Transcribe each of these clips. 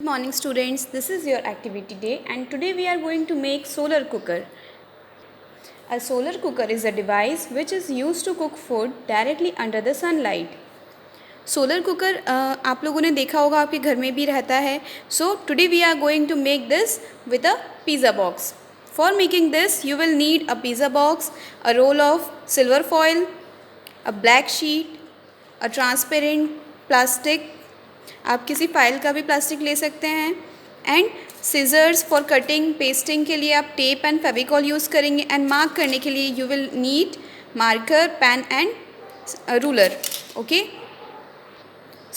morning students, this is your activity day and today we are going to make solar cooker. A solar cooker is a device which is used to cook food directly under the sunlight. Solar cooker आप लोगों ने देखा होगा आपके घर में भी रहता है. So today we are going to make this with a pizza box. For making this you will need a pizza box, a roll of silver foil, a black sheet, a transparent plastic, आप किसी file का भी plastic ले सकते हैं, and scissors for cutting. Pasting के लिए आप टेप एंड फेविकॉल यूज़ करेंगे, एंड मार्क करने के लिए you will need marker, pen and ruler. Okay,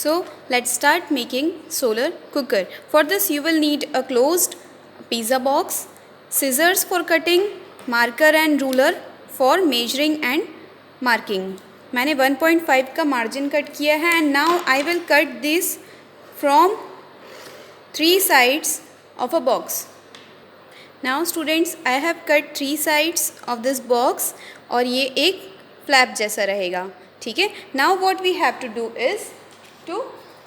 so let's start making solar cooker. For this you will need a closed pizza box, scissors for cutting, marker and ruler for measuring and marking. मैंने 1.5 का margin cut किया है and now I will cut this from 3 sides of a box. Now students, I have cut 3 sides of this box और ये एक flap जैसा रहेगा. ठीक है. Now what we have to do is to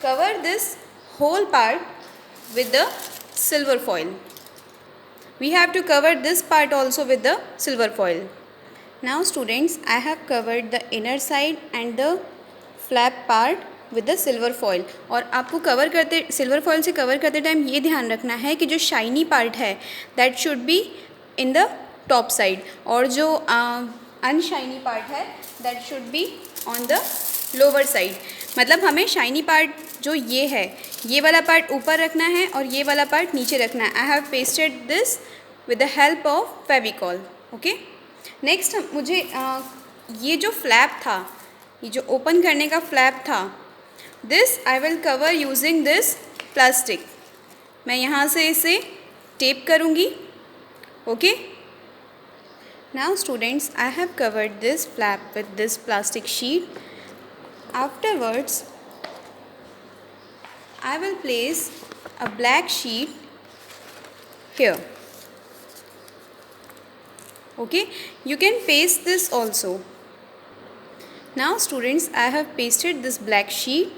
cover this whole part with the silver foil. We have to cover this part also with the silver foil. Now students, I have covered the inner side and the flap part with the silver foil. और आपको cover करते silver foil से cover करते time ये ध्यान रखना है कि जो शाइनी पार्ट है that should be in the top side, और जो अनशाइनी पार्ट है that should be on the lower side. मतलब हमें शाइनी पार्ट जो ये है, ये वाला पार्ट ऊपर रखना है और ये वाला पार्ट नीचे रखना है. I have pasted this with the help of Fevicol. Okay, next मुझे ये जो फ्लैप था, ये जो ओपन करने का फ्लैप था, this I will cover using this plastic. मैं यहाँ से इसे टेप करूँगी. Okay, now students, I have covered this flap with this plastic sheet. Afterwards, I will place a black sheet here. Okay, you can paste this also. Now students, I have pasted this black sheet.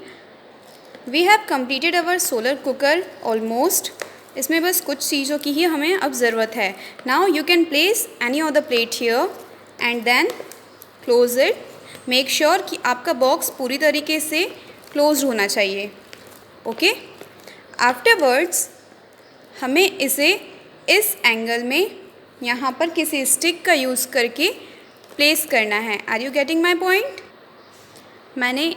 We have completed our solar cooker almost. इसमें बस कुछ चीज़ों की ही हमें अब ज़रूरत है. Now you can place any of the plate here and then close it. Make sure कि आपका बॉक्स पूरी तरीके से क्लोज होना चाहिए. ओके, आफ्टरवर्ड्स हमें इसे इस एंगल में यहाँ पर किसी स्टिक का यूज़ करके प्लेस करना है. Are you getting my point? मैंने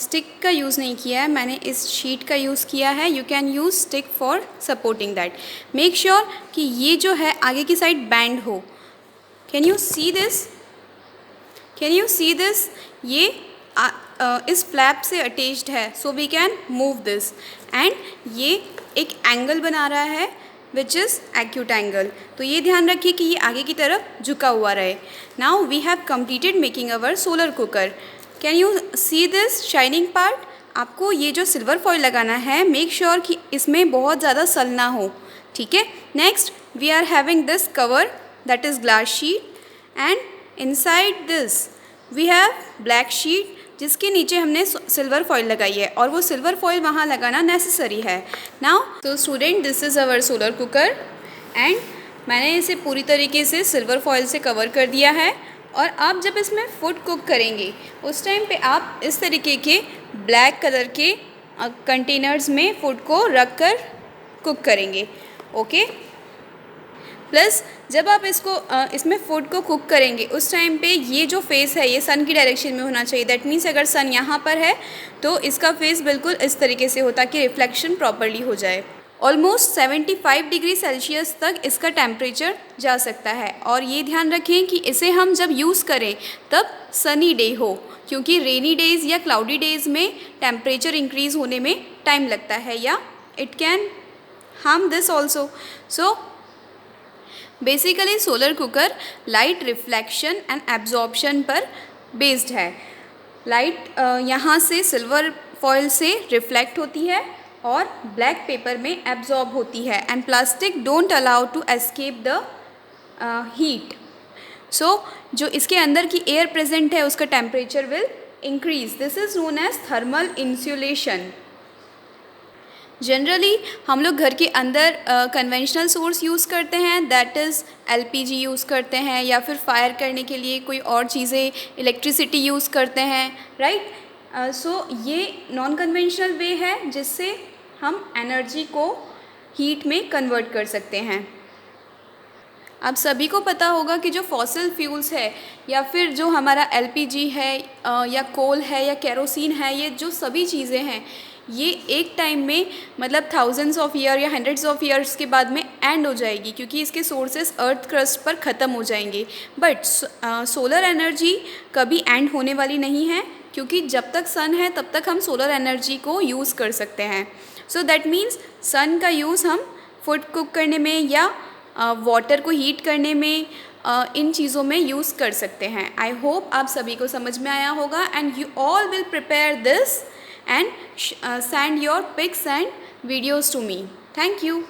स्टिक का यूज़ नहीं किया है, मैंने इस शीट का यूज़ किया है. You can use stick for supporting that. Make sure कि ये जो है आगे की साइड बैंड हो. Can you see this? Can you see this? ये इस फ्लैप से अटैच्ड है, so we can move this, and ये एक एंगल बना रहा है विच इज़ एक्यूट एंगल. तो ये ध्यान रखिए कि ये आगे की तरफ झुका हुआ रहे. Now we have completed making our solar cooker. Can you see this shining part? आपको ये जो सिल्वर फॉइल लगाना है, मेक श्योर कि इसमें बहुत ज़्यादा सल ना हो. ठीक है. Next we are having this cover that is glass sheet, and inside this we have black sheet जिसके नीचे हमने सिल्वर फॉइल लगाई है, और वो सिल्वर फॉइल वहाँ लगाना नेसेसरी है. नाउ तो student, this is our solar cooker and मैंने इसे पूरी तरीके से सिल्वर फॉइल से कवर कर दिया है. और आप जब इसमें फूड कुक करेंगे उस टाइम पे आप इस तरीके के ब्लैक कलर के कंटेनर्स में फूड को रख कर कुक करेंगे. ओके, प्लस जब आप इसमें फूड को कुक करेंगे उस टाइम पे ये जो फेस है ये सन की डायरेक्शन में होना चाहिए. दैट मीन्स अगर सन यहाँ पर है तो इसका फेस बिल्कुल इस तरीके से हो ताकि रिफ्लेक्शन प्रॉपरली हो जाए. ऑलमोस्ट 75 डिग्री सेल्सियस तक इसका टेम्परेचर जा सकता है. और ये ध्यान रखें कि इसे हम जब यूज़ करें तब सनी डे हो, क्योंकि रेनी डेज़ या क्लाउडी डेज़ में टेम्परेचर इंक्रीज़ होने में टाइम लगता है, या it can harm this also. So basically solar cooker light reflection and absorption पर बेस्ड है. लाइट यहाँ से सिल्वर फॉइल से रिफ्लेक्ट होती है और ब्लैक पेपर में एब्जॉर्ब होती है, and plastic don't allow to escape the heat. So जो इसके अंदर की एयर प्रेजेंट है उसका temperature will increase. This is known as thermal insulation. Generally हम लोग घर के अंदर कन्वेंशनल सोर्स यूज़ करते हैं, दैट इज़ एलपीजी यूज़ करते हैं, या फिर फायर करने के लिए कोई और चीज़ें इलेक्ट्रिसिटी यूज़ करते हैं, राइट। सो ये नॉन कन्वेंशनल वे है जिससे हम एनर्जी को हीट में कन्वर्ट कर सकते हैं। आप सभी को पता होगा कि जो फॉसिल फ्यूल्स है या फिर जो हमारा एलपीजी है या कोल है या केरोसिन है, ये जो सभी चीज़ें हैं ये एक टाइम में मतलब थाउजेंड्स ऑफ ईयर या हंड्रेड्स ऑफ ईयर्स के बाद में एंड हो जाएगी, क्योंकि इसके सोर्सेस अर्थ क्रस्ट पर ख़त्म हो जाएंगे। बट सोलर एनर्जी कभी एंड होने वाली नहीं है, क्योंकि जब तक सन है तब तक हम सोलर एनर्जी को यूज़ कर सकते हैं। सो दैट मीन्स सन का यूज़ हम फूड कुक करने में या वाटर को हीट करने में इन चीज़ों में यूज़ कर सकते हैं। आई होप आप सभी को समझ में आया होगा and you all will prepare this and send your pics and videos to me. Thank you.